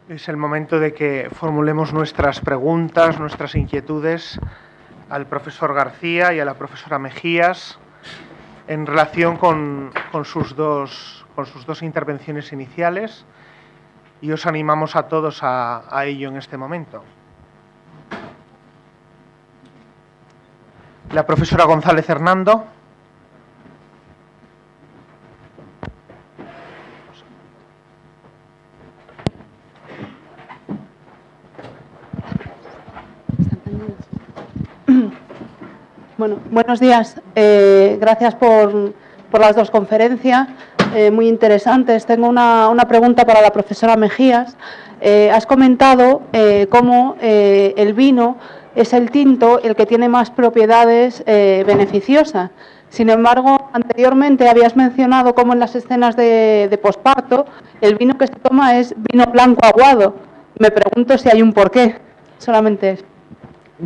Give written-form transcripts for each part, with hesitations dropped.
Es el momento de que formulemos nuestras preguntas, nuestras inquietudes al profesor García y a la profesora Mejías en relación con sus dos intervenciones iniciales, y os animamos a todos a ello en este momento. La profesora González Hernando. Bueno, buenos días. Gracias por las dos conferencias, muy interesantes. Tengo una pregunta para la profesora Mejías. Has comentado cómo el vino es el tinto el que tiene más propiedades beneficiosas. Sin embargo, anteriormente habías mencionado cómo en las escenas de posparto el vino que se toma es vino blanco aguado. Me pregunto si hay un porqué. Solamente eso.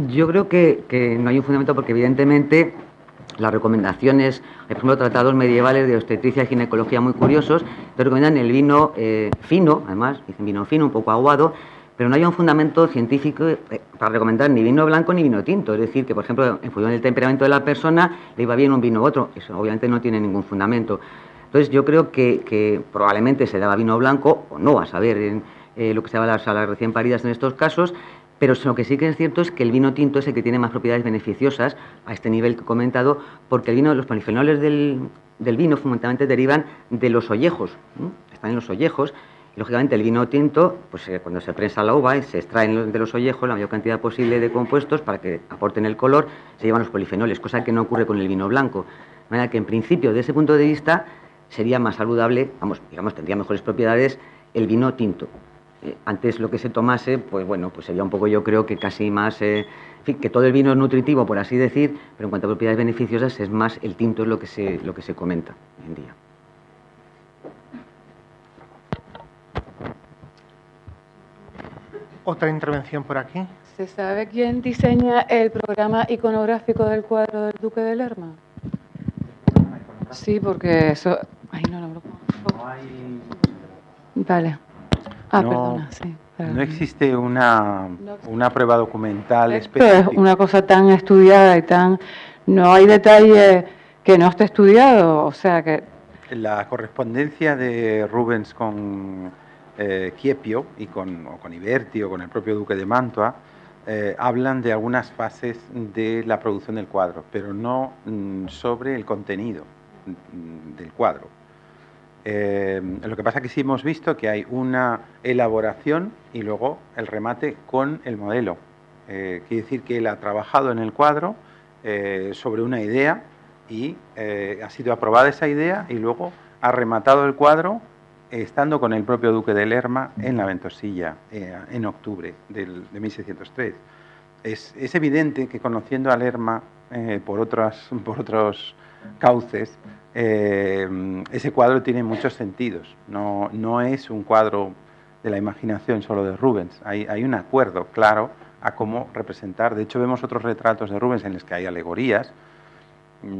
Yo creo que no hay un fundamento porque, evidentemente, las recomendaciones, por ejemplo, tratados medievales de obstetricia y ginecología muy curiosos, te recomiendan el vino fino, además, dicen vino fino, un poco aguado, pero no hay un fundamento científico para recomendar ni vino blanco ni vino tinto. Es decir, que, por ejemplo, en función del temperamento de la persona, le iba bien un vino u otro. Eso obviamente no tiene ningún fundamento. Entonces, yo creo que probablemente se daba vino blanco, o no, a saber, en lo que se llama a las recién paridas en estos casos. Pero lo que sí que es cierto es que el vino tinto es el que tiene más propiedades beneficiosas a este nivel que he comentado, porque el vino, los polifenoles del vino fundamentalmente derivan de los ollejos, ¿no? Están en los ollejos, y lógicamente el vino tinto, pues cuando se prensa la uva y se extraen de los ollejos la mayor cantidad posible de compuestos para que aporten el color, se llevan los polifenoles, cosa que no ocurre con el vino blanco. De manera que, en principio, desde ese punto de vista, sería más saludable, tendría mejores propiedades el vino tinto. Antes lo que se tomase, pues bueno, pues sería un poco, yo creo que casi más, en fin, que todo el vino es nutritivo, por así decir, pero en cuanto a propiedades beneficiosas es más el tinto, es lo que se comenta hoy en día. Otra intervención por aquí. ¿Se sabe quién diseña el programa iconográfico del cuadro del Duque de Lerma? Sí, porque eso... Ay, no lo puedo. Vale. Perdona, sí. No existe una prueba documental Esto específica. es una cosa tan estudiada y tan... No hay detalle que no esté estudiado, o sea que... La correspondencia de Rubens con Chiepio y con Iberti o con el propio Duque de Mantua hablan de algunas fases de la producción del cuadro, pero no sobre el contenido del cuadro. Lo que pasa es que sí hemos visto que hay una elaboración y luego el remate con el modelo. Quiere decir que él ha trabajado en el cuadro sobre una idea y ha sido aprobada esa idea y luego ha rematado el cuadro estando con el propio Duque de Lerma en la Ventosilla en octubre de 1603. Es evidente que, conociendo a Lerma por otros cauces, ese cuadro tiene muchos sentidos. No es un cuadro de la imaginación solo de Rubens. Hay un acuerdo claro a cómo representar. De hecho, vemos otros retratos de Rubens en los que hay alegorías.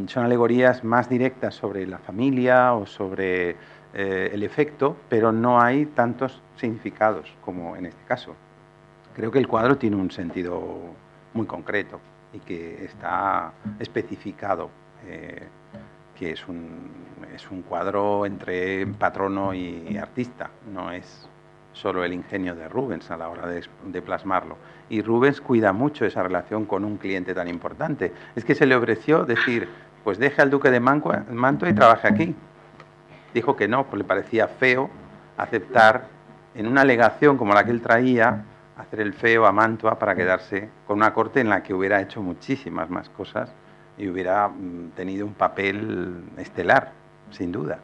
Son alegorías más directas sobre la familia o sobre el efecto, pero no hay tantos significados como en este caso. Creo que el cuadro tiene un sentido muy concreto y que está especificado, que es un cuadro entre patrono y artista, no es solo el ingenio de Rubens a la hora de plasmarlo. Y Rubens cuida mucho esa relación con un cliente tan importante. Es que se le ofreció decir, pues deje al Duque de Mantua y trabaje aquí. Dijo que no, pues le parecía feo aceptar en una alegación como la que él traía, hacer el feo a Mantua para quedarse con una corte en la que hubiera hecho muchísimas más cosas y hubiera tenido un papel estelar, sin duda.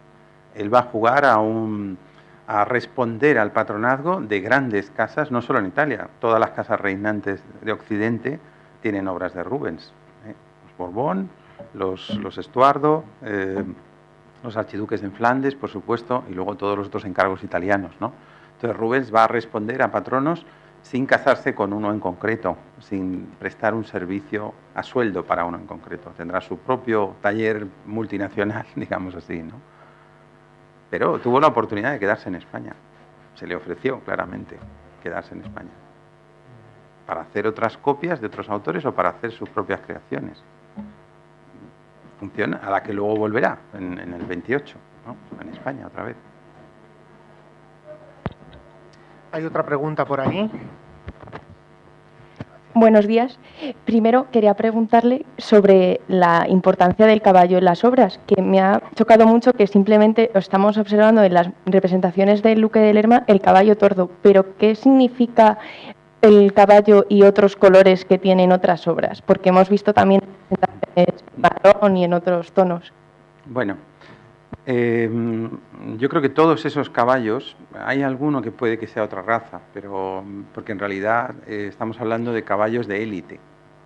Él va a jugar a responder al patronazgo de grandes casas, no solo en Italia, todas las casas reinantes de Occidente tienen obras de Rubens. Los Borbón, los Estuardo, los archiduques en Flandes, por supuesto, y luego todos los otros encargos italianos, ¿no? Entonces Rubens va a responder a patronos sin casarse con uno en concreto, sin prestar un servicio a sueldo para uno en concreto. Tendrá su propio taller multinacional, digamos así, ¿no? Pero tuvo la oportunidad de quedarse en España. Se le ofreció claramente. quedarse en España, para hacer otras copias de otros autores o para hacer sus propias creaciones. Función a la que luego volverá en el 28, ¿no? En España otra vez. Hay otra pregunta por ahí. Buenos días. Primero quería preguntarle sobre la importancia del caballo en las obras, que me ha chocado mucho que simplemente estamos observando en las representaciones del Duque de Lerma el caballo tordo, pero ¿qué significa el caballo y otros colores que tienen otras obras? Porque hemos visto también representaciones marrón y en otros tonos. Bueno, yo creo que todos esos caballos, hay alguno que puede que sea otra raza, pero porque en realidad estamos hablando de caballos de élite,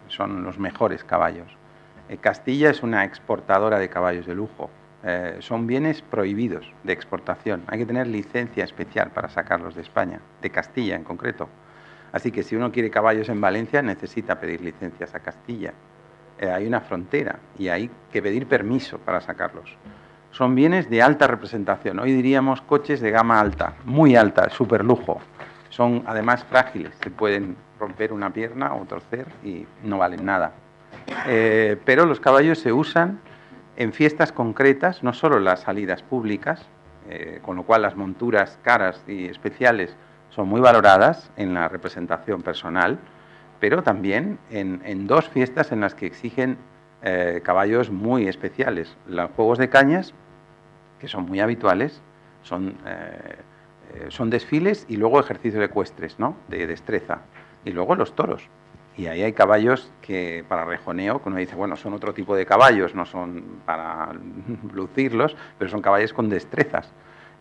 son los mejores caballos. Castilla es una exportadora de caballos de lujo, son bienes prohibidos de exportación, hay que tener licencia especial para sacarlos de España, de Castilla en concreto. Así que si uno quiere caballos en Valencia necesita pedir licencias a Castilla. Hay una frontera y hay que pedir permiso para sacarlos. Son bienes de alta representación, hoy diríamos coches de gama alta, muy alta, súper lujo. Son además frágiles, se pueden romper una pierna o torcer y no valen nada. Pero los caballos se usan en fiestas concretas, no solo las salidas públicas, con lo cual las monturas caras y especiales son muy valoradas en la representación personal, pero también en dos fiestas en las que exigen caballos muy especiales. Los juegos de cañas, que son muy habituales, son desfiles y luego ejercicios ecuestres, ¿no? De destreza. Y luego los toros. Y ahí hay caballos que para rejoneo, que uno dice, bueno, son otro tipo de caballos, no son para lucirlos, pero son caballos con destrezas.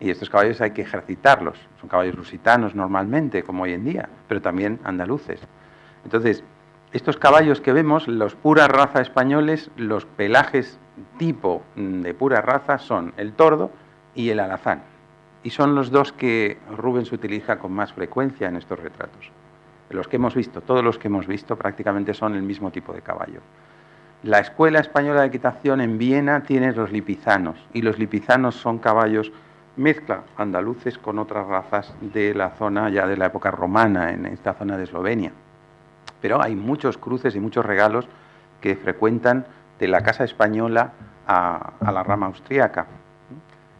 Y estos caballos hay que ejercitarlos. Son caballos lusitanos normalmente, como hoy en día, pero también andaluces. Entonces, estos caballos que vemos, los pura raza españoles, los pelajes tipo de pura raza son el tordo y el alazán. Y son los dos que Rubens utiliza con más frecuencia en estos retratos. Los que hemos visto, todos los que hemos visto prácticamente son el mismo tipo de caballo. La Escuela Española de Equitación en Viena tiene los lipizanos, y los lipizanos son caballos mezcla andaluces con otras razas de la zona ya de la época romana, en esta zona de Eslovenia. Pero hay muchos cruces y muchos regalos que frecuentan de la casa española a la rama austríaca.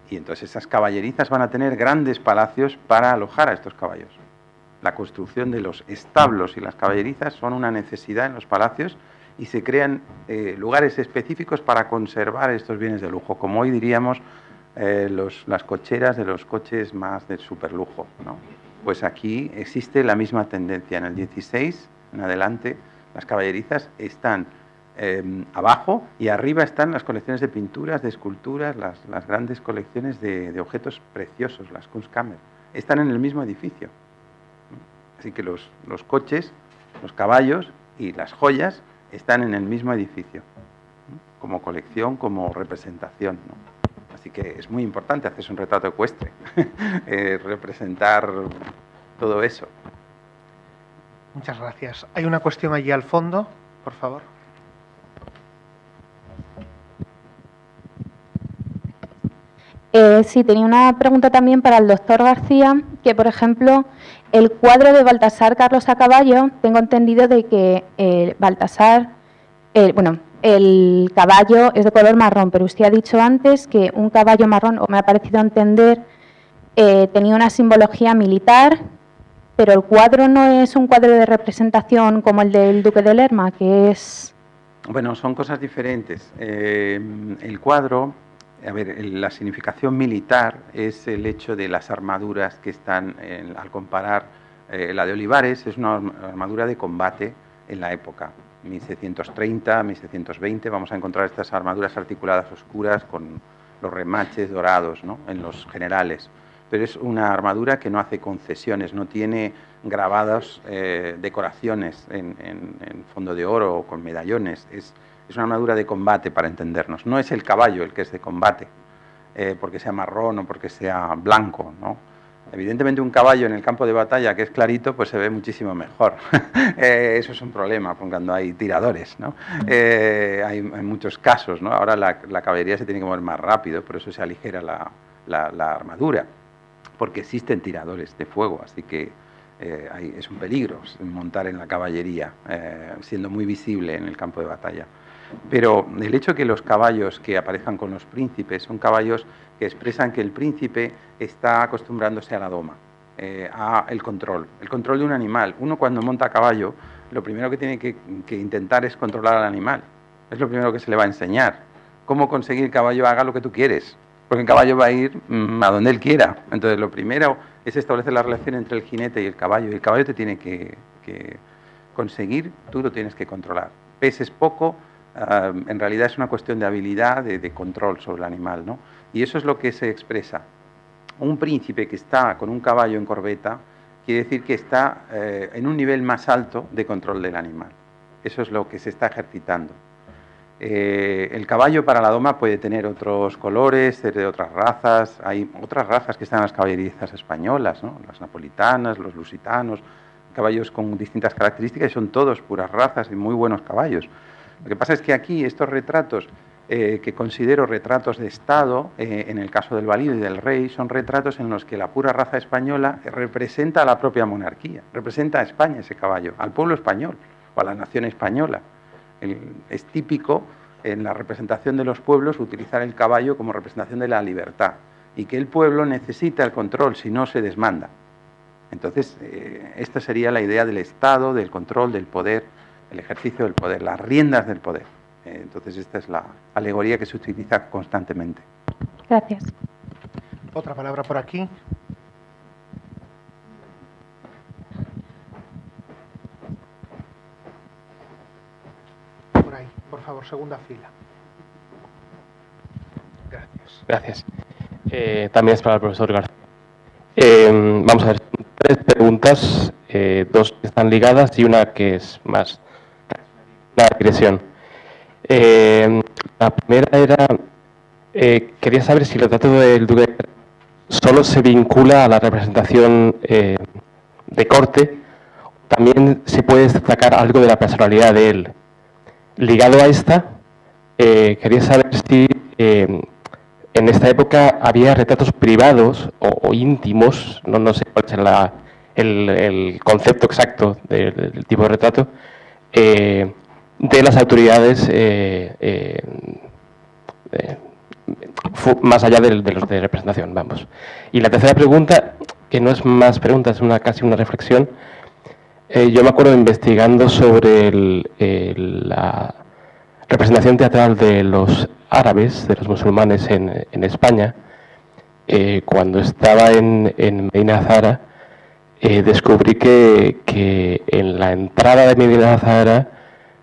Y entonces esas caballerizas van a tener grandes palacios para alojar a estos caballos. La construcción de los establos y las caballerizas son una necesidad en los palacios y se crean lugares específicos para conservar estos bienes de lujo, como hoy diríamos las cocheras de los coches más de superlujo, ¿no? Pues aquí existe la misma tendencia. En el 16 en adelante las caballerizas están abajo y arriba están las colecciones de pinturas, de esculturas, las grandes colecciones de objetos preciosos, las Kunstkammer. Están en el mismo edificio. Así que los coches, los caballos y las joyas están en el mismo edificio, ¿no? Como colección, como representación, ¿no? Así que es muy importante hacerse un retrato ecuestre, representar todo eso. Muchas gracias. Hay una cuestión allí al fondo, por favor. Sí, tenía una pregunta también para el doctor García, que por ejemplo, el cuadro de Baltasar Carlos a caballo, tengo entendido de que Baltasar, el caballo es de color marrón, pero usted ha dicho antes que un caballo marrón, o me ha parecido entender, tenía una simbología militar, pero el cuadro no es un cuadro de representación como el del Duque de Lerma, que es... Bueno, son cosas diferentes. El cuadro... A ver, la significación militar es el hecho de las armaduras que están, al comparar la de Olivares, es una armadura de combate en la época, 1630, 1620, vamos a encontrar estas armaduras articuladas oscuras con los remaches dorados, ¿no?, en los generales. Pero es una armadura que no hace concesiones, no tiene grabadas decoraciones en fondo de oro o con medallones, es una armadura de combate, para entendernos. No es el caballo el que es de combate, porque sea marrón o porque sea blanco, ¿no? Evidentemente un caballo en el campo de batalla que es clarito, pues se ve muchísimo mejor. Eso es un problema cuando hay tiradores, ¿no? Hay muchos casos, ¿no? Ahora la caballería se tiene que mover más rápido, por eso se aligera la armadura, porque existen tiradores de fuego, así que es un peligro montar en la caballería, siendo muy visible en el campo de batalla. Pero el hecho de que los caballos que aparezcan con los príncipes son caballos que expresan que el príncipe está acostumbrándose a la doma, a el control de un animal. Uno cuando monta a caballo, lo primero que tiene que intentar es controlar al animal. Es lo primero que se le va a enseñar. Cómo conseguir que el caballo haga lo que tú quieres. Porque el caballo va a ir a donde él quiera. Entonces, lo primero es establecer la relación entre el jinete y el caballo. Y el caballo te tiene que conseguir, tú lo tienes que controlar. Peses poco, en realidad es una cuestión de habilidad, de control sobre el animal, ¿no? Y eso es lo que se expresa. Un príncipe que está con un caballo en corbeta quiere decir que está en un nivel más alto de control del animal. Eso es lo que se está ejercitando. El caballo para la doma puede tener otros colores, ser de otras razas. Hay otras razas que están en las caballerizas españolas, ¿no? Las napolitanas, los lusitanos, caballos con distintas características y son todos puras razas y muy buenos caballos. Lo que pasa es que aquí estos retratos, que considero retratos de Estado, en el caso del valido y del rey, son retratos en los que la pura raza española representa a la propia monarquía, representa a España ese caballo, al pueblo español o a la nación española. Es típico en la representación de los pueblos utilizar el caballo como representación de la libertad y que el pueblo necesita el control, si no se desmanda. Entonces, esta sería la idea del Estado, del control, del poder, el ejercicio del poder, las riendas del poder. Entonces, esta es la alegoría que se utiliza constantemente. Gracias. Otra palabra por aquí. Por ahí, por favor, segunda fila. Gracias. Gracias. También es para el profesor García. Vamos a ver, 3 preguntas, 2 que están ligadas y una que es más una digresión. La primera era, quería saber si el retrato del duque solo se vincula a la representación de corte, también se puede destacar algo de la personalidad de él. Ligado a esta, quería saber si en esta época había retratos privados o íntimos, no sé cuál es el concepto exacto del tipo de retrato, de las autoridades más allá de los de representación, vamos. Y la tercera pregunta, que no es más pregunta, es casi una reflexión. Yo me acuerdo investigando sobre la representación teatral de los árabes, de los musulmanes en España. Cuando estaba en Medina Azahara, descubrí que en la entrada de Medina Azahara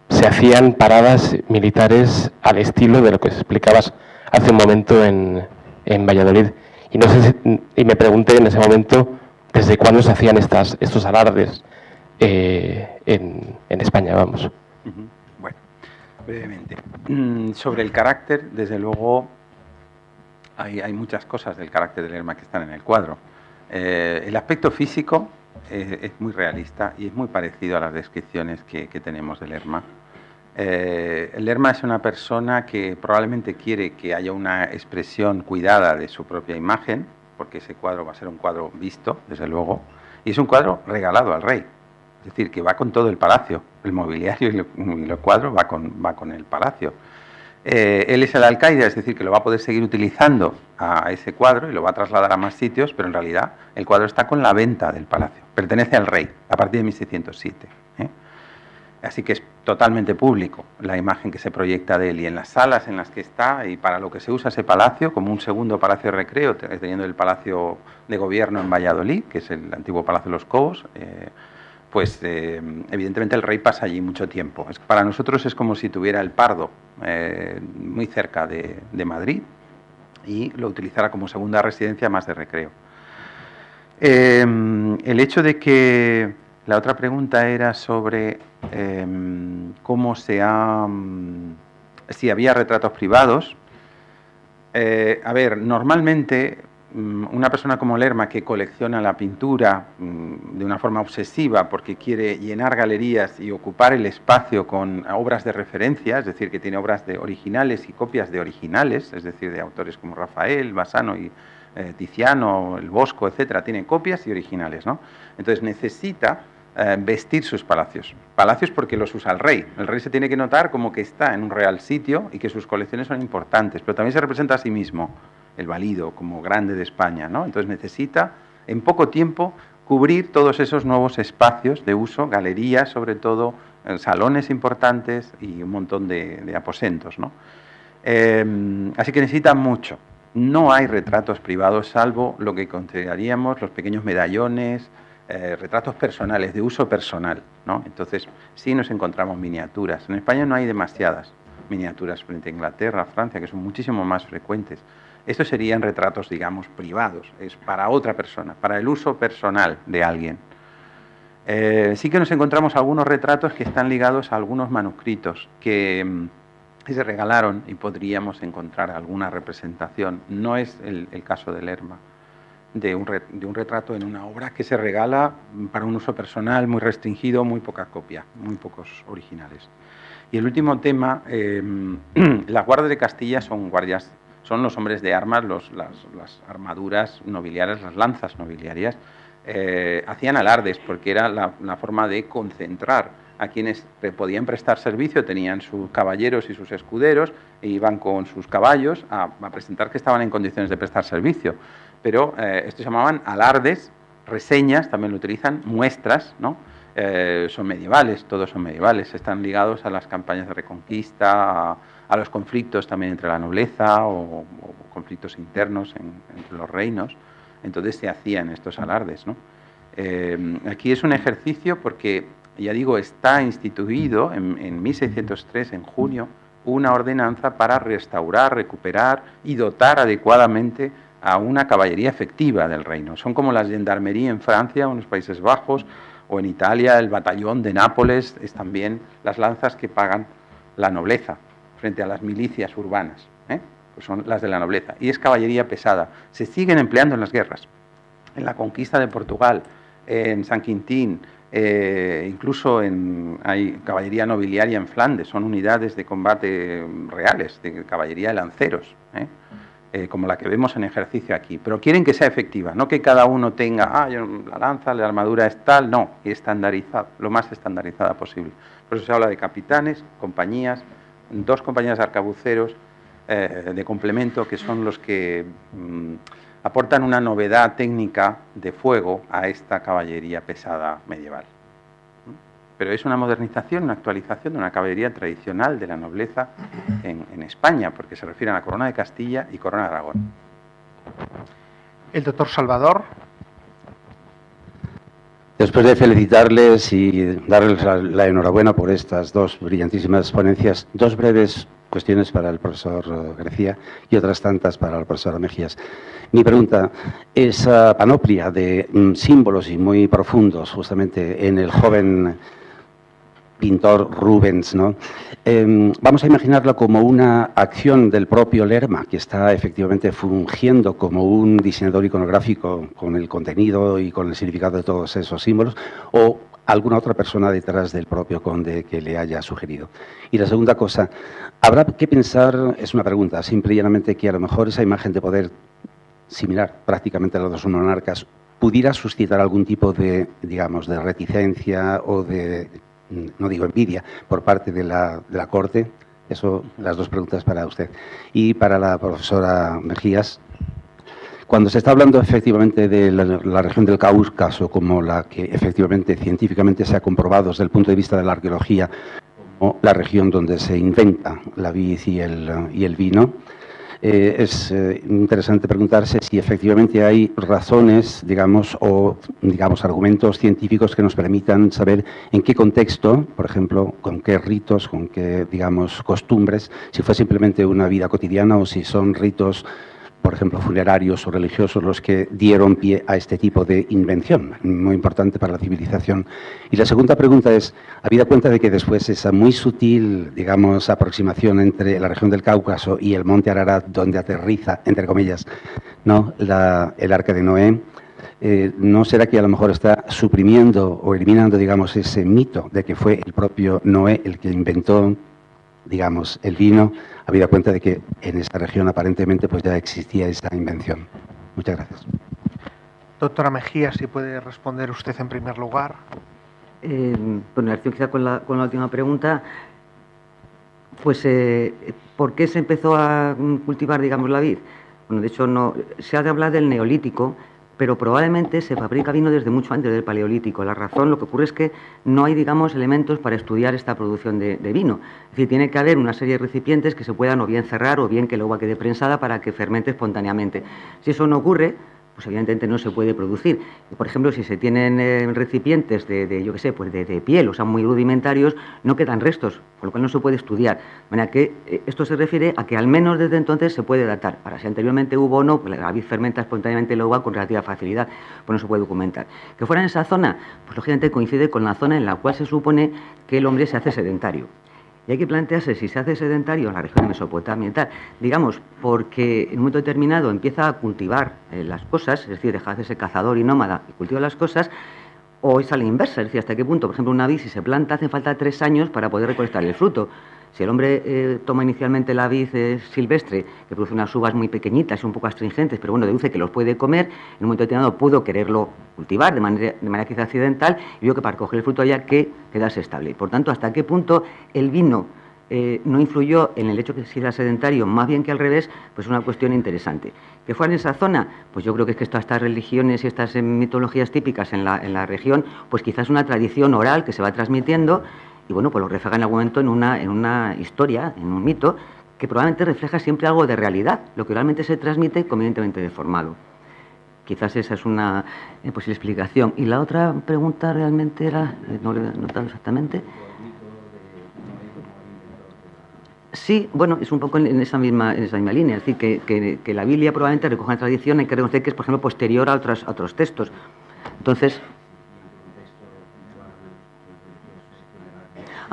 se hacían paradas militares al estilo de lo que explicabas hace un momento en Valladolid. Y no sé y me pregunté en ese momento desde cuándo se hacían estos alardes en España, vamos. Bueno, brevemente. Sobre el carácter, desde luego, hay muchas cosas del carácter de Lerma que están en el cuadro. El aspecto físico es muy realista y es muy parecido a las descripciones que tenemos de Lerma. Lerma es una persona que probablemente quiere que haya una expresión cuidada de su propia imagen, porque ese cuadro va a ser un cuadro visto, desde luego, y es un cuadro regalado al rey. Es decir, que va con todo el palacio, el mobiliario y el cuadro va con el palacio. Él es el alcaide, es decir, que lo va a poder seguir utilizando a ese cuadro y lo va a trasladar a más sitios, pero en realidad el cuadro está con la venta del palacio, pertenece al rey a partir de 1607. Así que es totalmente público la imagen que se proyecta de él y en las salas en las que está y para lo que se usa ese palacio, como un segundo palacio de recreo, teniendo el palacio de gobierno en Valladolid, que es el antiguo Palacio de los Cobos, pues evidentemente el rey pasa allí mucho tiempo. Para nosotros es como si tuviera el Pardo muy cerca de Madrid y lo utilizara como segunda residencia más de recreo. El hecho de que la otra pregunta era sobre cómo si había retratos privados. A ver, normalmente una persona como Lerma, que colecciona la pintura de una forma obsesiva porque quiere llenar galerías y ocupar el espacio con obras de referencia, es decir, que tiene obras de originales y copias de originales, es decir, de autores como Rafael, Bassano y Tiziano, el Bosco, etcétera, tiene copias y originales, ¿no? Entonces necesita vestir sus palacios. Palacios porque los usa el rey. El rey se tiene que notar como que está en un real sitio y que sus colecciones son importantes, pero también se representa a sí mismo, el valido, como grande de España, ¿no? Entonces necesita, en poco tiempo, cubrir todos esos nuevos espacios de uso, galerías sobre todo, salones importantes y un montón de aposentos, ¿no? Así que necesita mucho. No hay retratos privados, salvo lo que consideraríamos los pequeños medallones, retratos personales, de uso personal, ¿no? Entonces, sí nos encontramos miniaturas. En España no hay demasiadas miniaturas frente a Inglaterra, Francia, que son muchísimo más frecuentes. Estos serían retratos, digamos, privados, es para otra persona, para el uso personal de alguien. Sí que nos encontramos algunos retratos que están ligados a algunos manuscritos que se regalaron y podríamos encontrar alguna representación. No es el caso de Lerma, de un retrato en una obra que se regala para un uso personal muy restringido, muy poca copia, muy pocos originales. Y el último tema, las guardias de Castilla son los hombres de armas, las armaduras nobiliarias, las lanzas nobiliarias, hacían alardes porque era la forma de concentrar a quienes podían prestar servicio, tenían sus caballeros y sus escuderos, e iban con sus caballos a presentar que estaban en condiciones de prestar servicio. Pero estos se llamaban alardes, reseñas, también lo utilizan, muestras, ¿no? Son medievales, todos son medievales, están ligados a las campañas de reconquista, a los conflictos también entre la nobleza o conflictos internos entre los reinos. Entonces se hacían estos alardes, ¿no? Aquí es un ejercicio porque, ya digo, está instituido en 1603, en junio, una ordenanza para restaurar, recuperar y dotar adecuadamente a una caballería efectiva del reino. Son como las gendarmería en Francia o en los Países Bajos, o en Italia el batallón de Nápoles, es también las lanzas que pagan la nobleza frente a las milicias urbanas, pues son las de la nobleza, y es caballería pesada. Se siguen empleando en las guerras, en la conquista de Portugal, en San Quintín, incluso hay caballería nobiliaria en Flandes, son unidades de combate reales, de caballería de lanceros, como la que vemos en ejercicio aquí, pero quieren que sea efectiva, no que cada uno tenga, la lanza, la armadura es tal, no, estandarizada, lo más estandarizada posible. Por eso se habla de capitanes, compañías, 2 compañías de arcabuceros de complemento, que son los que aportan una novedad técnica de fuego a esta caballería pesada medieval. Pero es una modernización, una actualización de una caballería tradicional de la nobleza en España, porque se refiere a la corona de Castilla y corona de Aragón. El doctor Salvador. Después de felicitarles y darles la enhorabuena por estas 2 brillantísimas ponencias, 2 breves cuestiones para el profesor García y otras tantas para la profesora Mejías. Mi pregunta, esa panoplia de símbolos y muy profundos justamente en el joven pintor Rubens, ¿no? Vamos a imaginarlo como una acción del propio Lerma, que está efectivamente fungiendo como un diseñador iconográfico con el contenido y con el significado de todos esos símbolos, o alguna otra persona detrás del propio conde que le haya sugerido. Y la segunda cosa, habrá que pensar, es una pregunta, simple y llanamente, que a lo mejor esa imagen de poder similar prácticamente a los 2 monarcas pudiera suscitar algún tipo de, digamos, de reticencia o de, no digo envidia, por parte de la corte. Eso, las 2 preguntas para usted. Y para la profesora Mejías, cuando se está hablando efectivamente de la región del Cáucaso como la que efectivamente científicamente se ha comprobado desde el punto de vista de la arqueología como la región donde se inventa la vid y el vino, es interesante preguntarse si efectivamente hay razones, digamos, o argumentos científicos que nos permitan saber en qué contexto, por ejemplo, con qué ritos, con qué, digamos, costumbres, si fue simplemente una vida cotidiana o si son ritos, por ejemplo, funerarios o religiosos los que dieron pie a este tipo de invención, muy importante para la civilización. Y la segunda pregunta es, habida cuenta de que después esa muy sutil, digamos, aproximación entre la región del Cáucaso y el monte Ararat, donde aterriza, entre comillas, ¿no?, el Arca de Noé, ¿no será que a lo mejor está suprimiendo o eliminando, digamos, ese mito de que fue el propio Noé el que inventó, digamos, el vino, habida cuenta de que en esa región aparentemente pues ya existía esa invención? Muchas gracias. Doctora Mejía, si puede responder usted en primer lugar. En relación quizá con la última pregunta, pues ¿por qué se empezó a cultivar, digamos, la vid? Bueno, de hecho, no se ha de hablar del Neolítico, pero probablemente se fabrica vino desde mucho antes del Paleolítico. La razón, lo que ocurre es que no hay, digamos, elementos para estudiar esta producción de vino. Es decir, tiene que haber una serie de recipientes que se puedan o bien cerrar o bien que la uva quede prensada para que fermente espontáneamente. Si eso no ocurre, pues evidentemente no se puede producir. Por ejemplo, si se tienen recipientes yo qué sé, pues de piel, o sea, muy rudimentarios, no quedan restos, con lo cual no se puede estudiar. De manera que esto se refiere a que al menos desde entonces se puede datar. Ahora, si anteriormente hubo o no, pues la vid fermenta espontáneamente la uva con relativa facilidad, pues no se puede documentar. Que fuera en esa zona, pues lógicamente coincide con la zona en la cual se supone que el hombre se hace sedentario. Y hay que plantearse si se hace sedentario en la región de Mesopotamia y tal, digamos, porque en un momento determinado empieza a cultivar las cosas, es decir, deja de ser cazador y nómada y cultiva las cosas, o es a la inversa, es decir, hasta qué punto, por ejemplo, una vid, si se planta, hace falta 3 años para poder recolectar el fruto. Si el hombre toma inicialmente la vid silvestre, que produce unas uvas muy pequeñitas y un poco astringentes, pero bueno, deduce que los puede comer, en un momento determinado pudo quererlo cultivar de manera quizá accidental, y vio que para coger el fruto había que quedarse estable. Por tanto, ¿hasta qué punto el vino no influyó en el hecho de que se era sedentario, más bien que al revés? Pues es una cuestión interesante. ¿Que fuera en esa zona? Pues yo creo que es que todas estas religiones y estas mitologías típicas en la región, pues quizás una tradición oral que se va transmitiendo, y bueno, pues lo refleja en algún momento en una historia, en un mito, que probablemente refleja siempre algo de realidad, lo que realmente se transmite convenientemente deformado. Quizás esa es una posible explicación. Y la otra pregunta realmente era, no lo he notado exactamente. Sí, bueno, es un poco en esa misma línea, es decir, que la Biblia probablemente recoge una tradición, hay que reconocer que es, por ejemplo, posterior a otros textos. Entonces,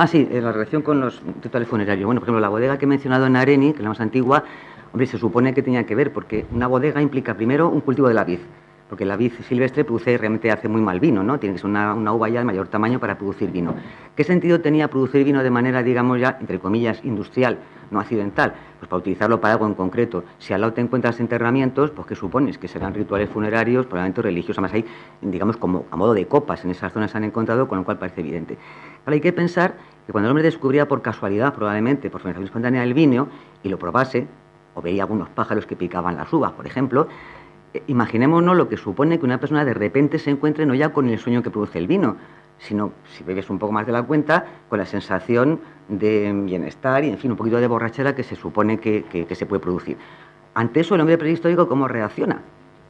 sí, la relación con los rituales funerarios. Bueno, por ejemplo, la bodega que he mencionado en Areni, que es la más antigua, hombre, se supone que tenía que ver, porque una bodega implica primero un cultivo de la vid, porque la vid silvestre realmente hace muy mal vino, ¿no? Tiene que ser una uva ya de mayor tamaño para producir vino. ¿Qué sentido tenía producir vino de manera, digamos ya, entre comillas, industrial, no accidental? Pues para utilizarlo para algo en concreto. Si al lado te encuentras enterramientos, pues ¿qué supones? Que serán rituales funerarios, probablemente religiosos, además hay, digamos, como a modo de copas en esas zonas se han encontrado, con lo cual parece evidente. Ahora hay que pensar que cuando el hombre descubría por casualidad, probablemente por fermentación espontánea del vino, y lo probase, o veía algunos pájaros que picaban las uvas, por ejemplo, imaginémonos lo que supone que una persona de repente se encuentre no ya con el sueño que produce el vino, sino, si bebes un poco más de la cuenta, con la sensación de bienestar y, en fin, un poquito de borrachera que se supone que se puede producir. Ante eso, el hombre prehistórico, ¿cómo reacciona?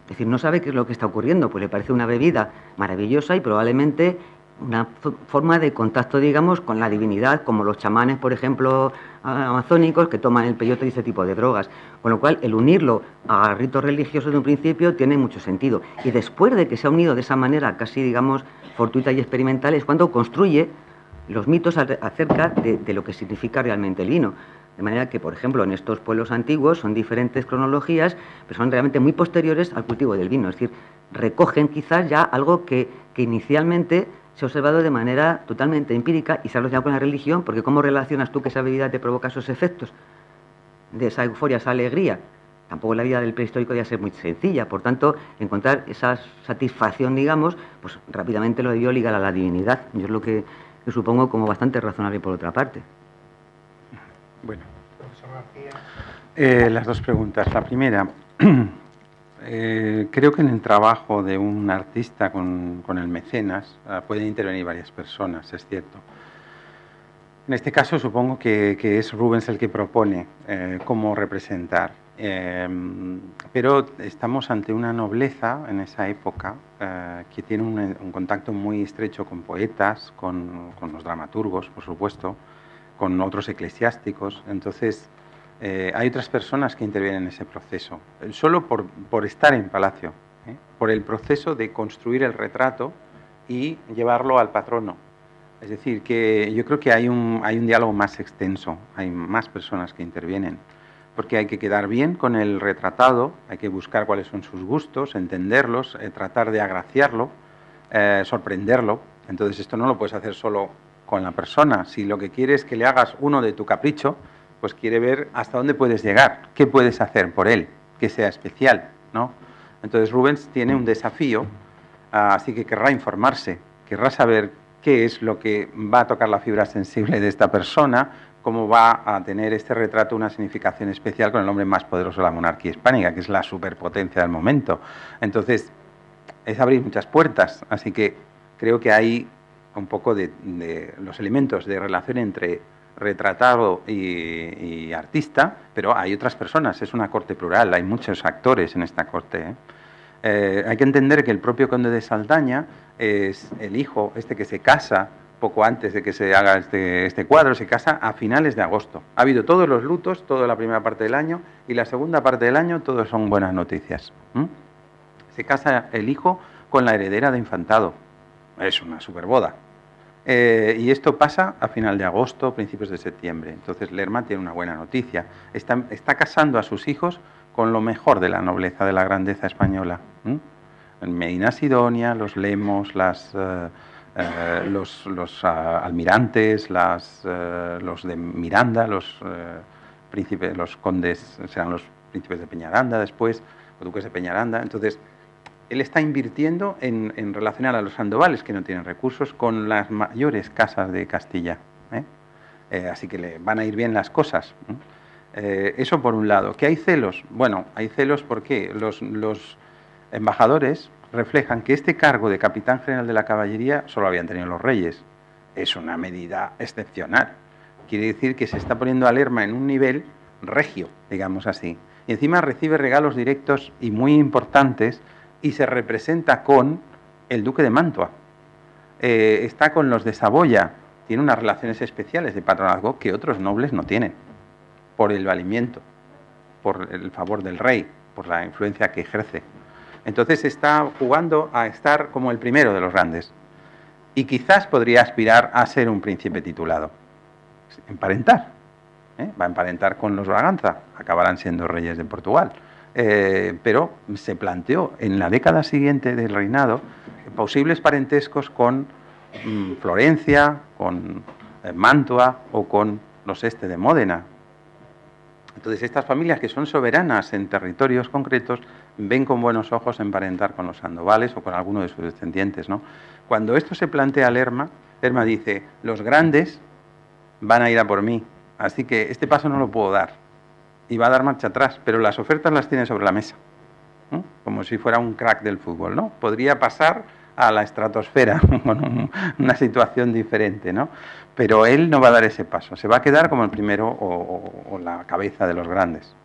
Es decir, no sabe qué es lo que está ocurriendo, pues le parece una bebida maravillosa y probablemente una forma de contacto, digamos, con la divinidad, como los chamanes, por ejemplo, amazónicos, que toman el peyote y ese tipo de drogas. Con lo cual, el unirlo a ritos religiosos de un principio tiene mucho sentido. Y después de que se ha unido de esa manera casi, digamos, fortuita y experimental, es cuando construye los mitos acerca de lo que significa realmente el vino. De manera que, por ejemplo, en estos pueblos antiguos son diferentes cronologías, pero son realmente muy posteriores al cultivo del vino. Es decir, recogen quizás ya algo que inicialmente se ha observado de manera totalmente empírica y se ha relacionado con la religión, porque ¿cómo relacionas tú que esa bebida te provoca esos efectos? De esa euforia, esa alegría. Tampoco la vida del prehistórico debe ser muy sencilla. Por tanto, encontrar esa satisfacción, digamos, pues rápidamente lo debió ligar a la divinidad. Yo es lo que supongo como bastante razonable por otra parte. Bueno, profesor García. Las dos preguntas. La primera, creo que en el trabajo de un artista con el mecenas pueden intervenir varias personas, es cierto. En este caso supongo que es Rubens el que propone cómo representar, pero estamos ante una nobleza en esa época que tiene un contacto muy estrecho con poetas, con los dramaturgos, por supuesto, con otros eclesiásticos. Entonces hay otras personas que intervienen en ese proceso, solo por estar en palacio, por el proceso de construir el retrato y llevarlo al patrono. Es decir, que yo creo que hay un diálogo más extenso, hay más personas que intervienen, porque hay que quedar bien con el retratado, hay que buscar cuáles son sus gustos, entenderlos, tratar de agraciarlo, sorprenderlo. Entonces esto no lo puedes hacer solo con la persona. Si lo que quieres es que le hagas uno de tu capricho, pues quiere ver hasta dónde puedes llegar, qué puedes hacer por él, que sea especial, ¿no? Entonces Rubens tiene un desafío, así que querrá informarse, querrá saber qué es lo que va a tocar la fibra sensible de esta persona, cómo va a tener este retrato una significación especial con el hombre más poderoso de la monarquía hispánica, que es la superpotencia del momento. Entonces, es abrir muchas puertas, así que creo que hay un poco de los elementos de relación entre retratado y artista, pero hay otras personas, es una corte plural, hay muchos actores en esta corte. Hay que entender que el propio conde de Saldaña es el hijo, que se casa poco antes de que se haga este cuadro, se casa a finales de agosto. Ha habido todos los lutos, toda la primera parte del año, y la segunda parte del año todos son buenas noticias. Se casa el hijo con la heredera de infantado. Es una superboda. Y esto pasa a final de agosto, principios de septiembre. Entonces Lerma tiene una buena noticia. Está casando a sus hijos con lo mejor de la nobleza, de la grandeza española. Medina Sidonia, los Lemos, los almirantes, los de Miranda, los príncipes, los condes serán los príncipes de Peñaranda después, los duques de Peñaranda. Entonces, él está invirtiendo en relacionar a los Sandovales, que no tienen recursos, con las mayores casas de Castilla. Así que le van a ir bien las cosas. Eso por un lado. ¿Que hay celos? Bueno, hay celos porque los embajadores reflejan que este cargo de capitán general de la caballería solo habían tenido los reyes. Es una medida excepcional. Quiere decir que se está poniendo a Lerma en un nivel regio, digamos así. Y encima recibe regalos directos y muy importantes y se representa con el duque de Mantua. Está con los de Saboya. Tiene unas relaciones especiales de patronazgo que otros nobles no tienen, por el valimiento, por el favor del rey, por la influencia que ejerce. Entonces está jugando a estar como el primero de los grandes. Y quizás podría aspirar a ser un príncipe titulado. Emparentar. Va a emparentar con los Braganza. Acabarán siendo reyes de Portugal. Pero se planteó en la década siguiente del reinado posibles parentescos con Florencia, con Mantua o con los de Módena. Entonces estas familias que son soberanas en territorios concretos ven con buenos ojos emparentar con los Sandovales o con alguno de sus descendientes, ¿no? Cuando esto se plantea a Lerma dice, los grandes van a ir a por mí, así que este paso no lo puedo dar. Y va a dar marcha atrás, pero las ofertas las tiene sobre la mesa, ¿no? Como si fuera un crack del fútbol, ¿no? Podría pasar a la estratosfera, con una situación diferente, ¿no? Pero él no va a dar ese paso, se va a quedar como el primero o la cabeza de los grandes.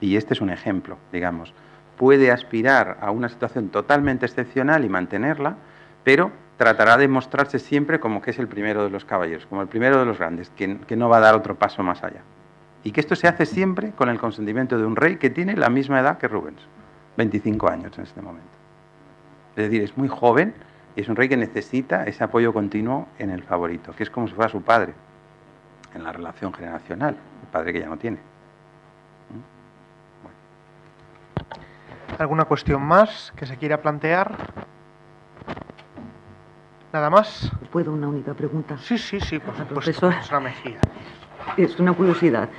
Y este es un ejemplo, digamos. Puede aspirar a una situación totalmente excepcional y mantenerla, pero tratará de mostrarse siempre como que es el primero de los caballeros, como el primero de los grandes, que no va a dar otro paso más allá. Y que esto se hace siempre con el consentimiento de un rey que tiene la misma edad que Rubens, 25 años en este momento. Es decir, es muy joven y es un rey que necesita ese apoyo continuo en el favorito, que es como si fuera su padre, en la relación generacional, el padre que ya no tiene. Bueno. ¿Alguna cuestión más que se quiera plantear? ¿Nada más? ¿Puedo una única pregunta? Sí, por supuesto, profesora Mejía. Es una curiosidad.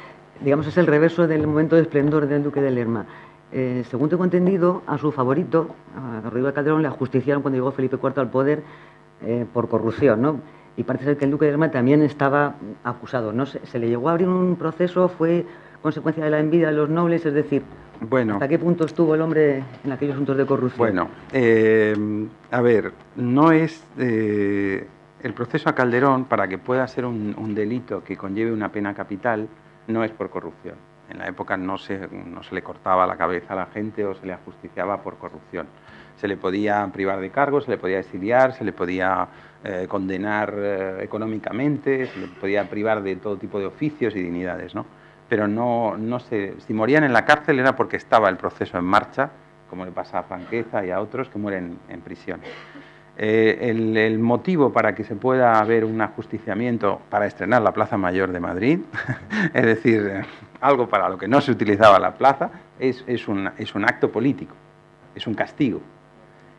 Digamos, es el reverso del momento de esplendor del duque de Lerma. Según tengo entendido, a su favorito, a Rodrigo de Calderón, le ajusticiaron cuando llegó Felipe IV al poder por corrupción, ¿no? Y parece ser que el duque de Lerma también estaba acusado. No sé, ¿se le llegó a abrir un proceso? ¿Fue consecuencia de la envidia de los nobles? Es decir, bueno, ¿hasta qué punto estuvo el hombre en aquellos asuntos de corrupción? Bueno, a ver, no es... el proceso a Calderón, para que pueda ser un delito que conlleve una pena capital, no es por corrupción. En la época no se le cortaba la cabeza a la gente o se le ajusticiaba por corrupción. Se le podía privar de cargos, se le podía exiliar, se le podía condenar económicamente, se le podía privar de todo tipo de oficios y dignidades, ¿no? Pero si morían en la cárcel era porque estaba el proceso en marcha, como le pasa a Franqueza y a otros que mueren en prisión. El motivo para que se pueda haber un ajusticiamiento para estrenar la Plaza Mayor de Madrid, es decir, algo para lo que no se utilizaba la plaza, es un acto político, es un castigo.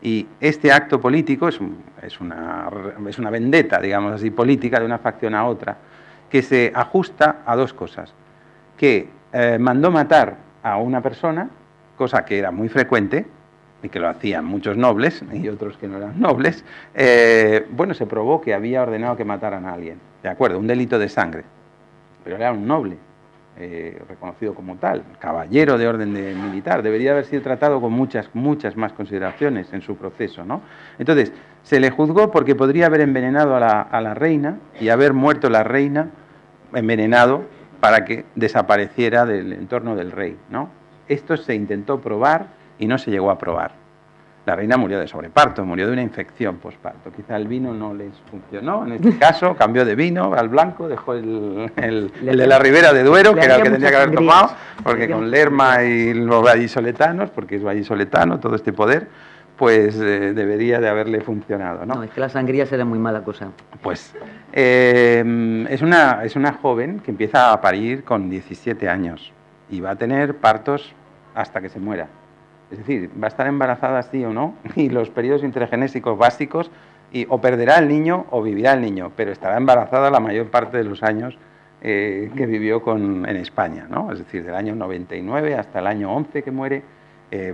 Y este acto político es una vendetta, digamos así, política de una facción a otra, que se ajusta a dos cosas. Que mandó matar a una persona, cosa que era muy frecuente, y que lo hacían muchos nobles y otros que no eran nobles, bueno, se probó que había ordenado que mataran a alguien, ¿de acuerdo? Un delito de sangre, pero era un noble, reconocido como tal, caballero de orden militar, debería haber sido tratado con muchas más consideraciones en su proceso, ¿no? Entonces, se le juzgó porque podría haber envenenado a la reina y haber muerto la reina envenenado para que desapareciera del entorno del rey, ¿no? Esto se intentó probar y no se llegó a probar. La reina murió de sobreparto, murió de una infección posparto. Quizá el vino no les funcionó. En este caso, cambió de vino al blanco, dejó el de la Ribera de Duero, que era el que tendría que haber tomado, porque con Lerma y los vallisoletanos, porque es vallisoletano todo este poder, pues debería de haberle funcionado, ¿no? No, es que la sangría será muy mala cosa. Pues es una joven que empieza a parir con 17 años y va a tener partos hasta que se muera. Es decir, va a estar embarazada sí o no, y los periodos intergenésicos básicos, o perderá el niño o vivirá el niño, pero estará embarazada la mayor parte de los años que vivió en España, ¿no? Es decir, del año 99 hasta el año 11 que muere,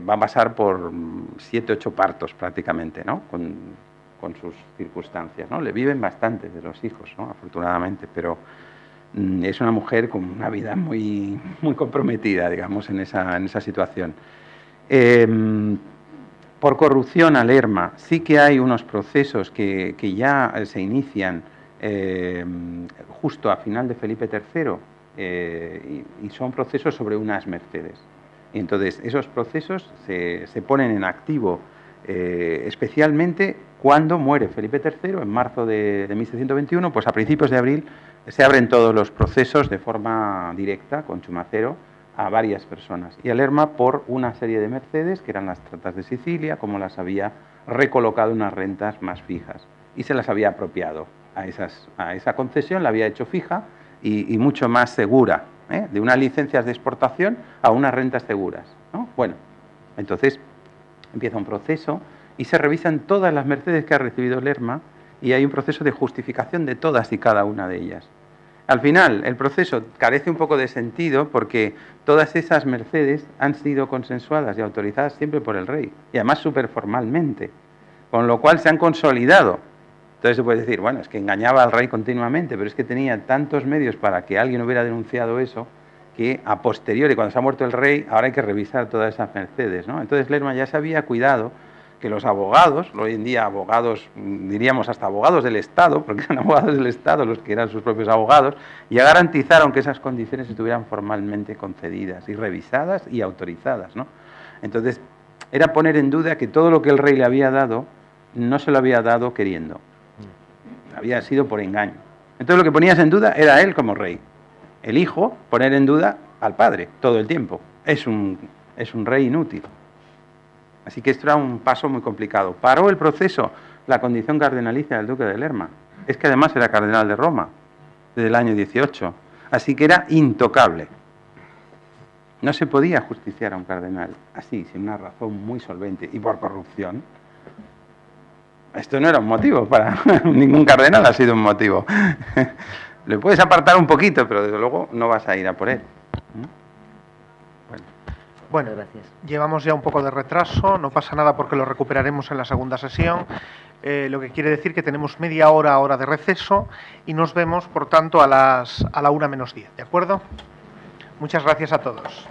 va a pasar por 7, 8 partos prácticamente, ¿no? Con sus circunstancias, ¿no? Le viven bastante de los hijos, ¿no? Afortunadamente, pero es una mujer con una vida muy comprometida, digamos, en esa situación. Por corrupción a Lerma, sí que hay unos procesos que ya se inician justo a final de Felipe III y son procesos sobre unas mercedes. Y entonces esos procesos se ponen en activo especialmente cuando muere Felipe III en marzo de 1621, pues a principios de abril se abren todos los procesos de forma directa, con chumacero, a varias personas. Y a Lerma por una serie de mercedes, que eran las tratas de Sicilia, como las había recolocado en unas rentas más fijas. Y se las había apropiado a esa concesión, la había hecho fija y mucho más segura, de unas licencias de exportación a unas rentas seguras, ¿no? Bueno, entonces empieza un proceso y se revisan todas las mercedes que ha recibido Lerma y hay un proceso de justificación de todas y cada una de ellas. Al final, el proceso carece un poco de sentido porque todas esas mercedes han sido consensuadas y autorizadas siempre por el rey, y además súper formalmente, con lo cual se han consolidado. Entonces se puede decir, bueno, es que engañaba al rey continuamente, pero es que tenía tantos medios para que alguien hubiera denunciado eso, que a posteriori, cuando se ha muerto el rey, ahora hay que revisar todas esas mercedes, ¿no? Entonces Lerma ya se había cuidado que los abogados, hoy en día abogados, diríamos hasta abogados del Estado, porque eran abogados del Estado los que eran sus propios abogados, ya garantizaron que esas condiciones estuvieran formalmente concedidas y revisadas y autorizadas, ¿no? Entonces, era poner en duda que todo lo que el rey le había dado, no se lo había dado queriendo. Había sido por engaño. Entonces lo que ponías en duda era él como rey. El hijo, poner en duda al padre todo el tiempo. Es un rey inútil. Así que esto era un paso muy complicado. Paró el proceso la condición cardenalicia del duque de Lerma. Es que además era cardenal de Roma desde el año 18. Así que era intocable. No se podía justiciar a un cardenal así, sin una razón muy solvente y por corrupción. Esto no era un motivo para ningún cardenal, ha sido un motivo. Le puedes apartar un poquito, pero desde luego no vas a ir a por él. Bueno, gracias. Llevamos ya un poco de retraso, no pasa nada porque lo recuperaremos en la segunda sesión, lo que quiere decir que tenemos media hora de receso y nos vemos, por tanto, a la 1:10, ¿de acuerdo? Muchas gracias a todos.